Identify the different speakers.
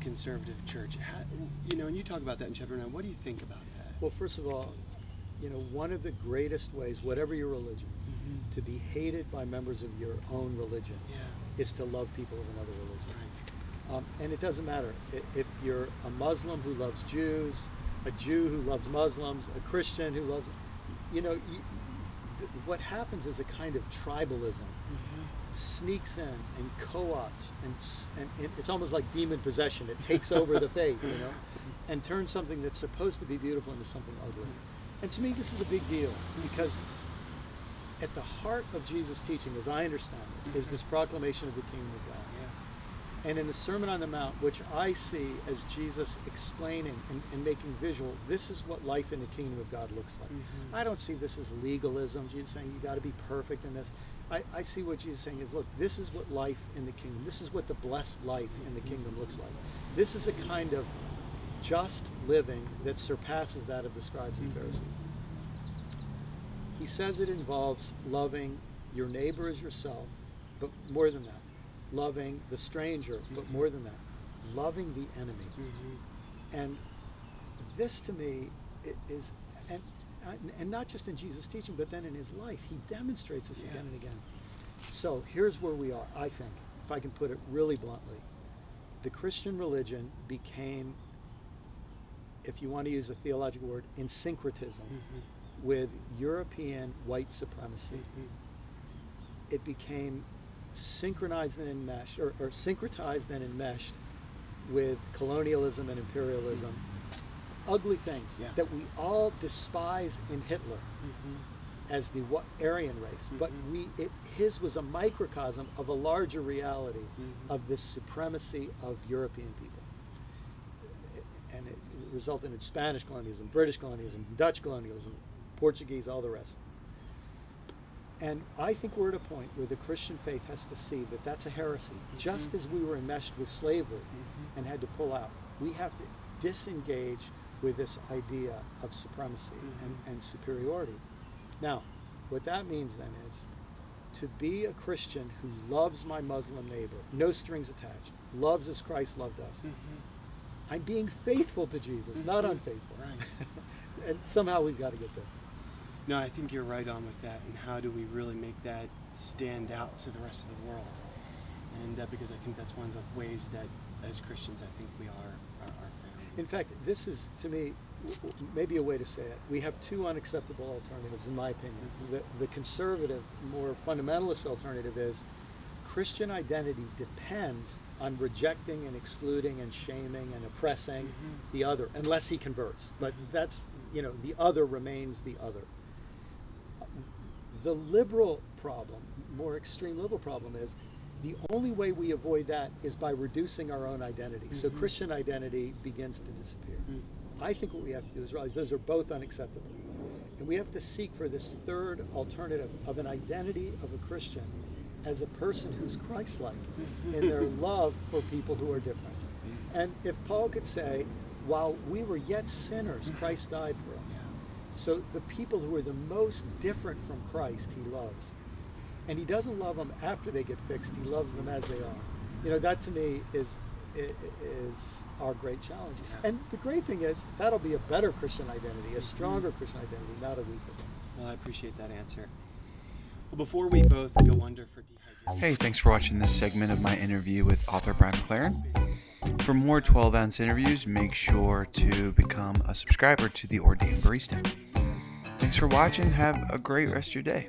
Speaker 1: conservative church. And you talk about that in chapter 9. What do you think about that?
Speaker 2: Well, first of all, one of the greatest ways, whatever your religion, to be hated by members of your own religion is to love people of another religion.
Speaker 1: Right.
Speaker 2: And it doesn't matter if you're a Muslim who loves Jews, a Jew who loves Muslims, a Christian who loves, what happens is a kind of tribalism sneaks in and co-opts, and it's almost like demon possession. It takes over the faith, and turns something that's supposed to be beautiful into something ugly. And to me, this is a big deal, because at the heart of Jesus' teaching, as I understand it, is this proclamation of the kingdom of God. And in the Sermon on the Mount, which I see as Jesus explaining and making visual, this is what life in the kingdom of God looks like. I don't see this as legalism, Jesus saying you got to be perfect in this. I see what Jesus is saying is, look, this is what life in the kingdom, this is what the blessed life in the kingdom looks like. This is a kind of just living that surpasses that of the scribes and Pharisees. He says it involves loving your neighbor as yourself, but more than that, loving the stranger, but more than that, loving the enemy. And this to me is, and not just in Jesus' teaching, but then in his life, he demonstrates this again and again. So here's where we are, I think, if I can put it really bluntly. The Christian religion became, if you want to use a theological word, in syncretism with European white supremacy. It became synchronized and enmeshed, or syncretized and enmeshed with colonialism and imperialism. Ugly things that we all despise in Hitler as the Aryan race, but his was a microcosm of a larger reality of this supremacy of European people. And it resulted in Spanish colonialism, British colonialism, Dutch colonialism, Portuguese, all the rest. And I think we're at a point where the Christian faith has to see that that's a heresy. Just as we were enmeshed with slavery and had to pull out, we have to disengage with this idea of supremacy and superiority. Now, what that means then is to be a Christian who loves my Muslim neighbor, no strings attached, loves as Christ loved us. I'm being faithful to Jesus, not unfaithful.
Speaker 1: Right.
Speaker 2: And somehow we've got to get there.
Speaker 1: No, I think you're right on with that. And how do we really make that stand out to the rest of the world? And because I think that's one of the ways that, as Christians, I think we are our family.
Speaker 2: In fact, this is, to me, maybe a way to say it. We have two unacceptable alternatives, in my opinion. The conservative, more fundamentalist alternative is Christian identity depends on rejecting and excluding and shaming and oppressing the other, unless he converts. But that's, the other remains the other. The liberal problem, more extreme liberal problem, is the only way we avoid that is by reducing our own identity. So Christian identity begins to disappear. I think what we have to do is realize those are both unacceptable. And we have to seek for this third alternative of an identity of a Christian as a person who's Christ-like in their love for people who are different. And if Paul could say, while we were yet sinners, Christ died for us. So the people who are the most different from Christ, he loves. And he doesn't love them after they get fixed, he loves them as they are. That to me is our great challenge. And the great thing is, that'll be a better Christian identity, a stronger Christian identity, not a weaker one.
Speaker 1: Well, I appreciate that answer. Well, before we both go under for dehydration.
Speaker 3: Hey, thanks for watching this segment of my interview with author Brian McLaren. For more 12-ounce interviews, make sure to become a subscriber to The Ordained Barista. Thanks for watching. Have a great rest of your day.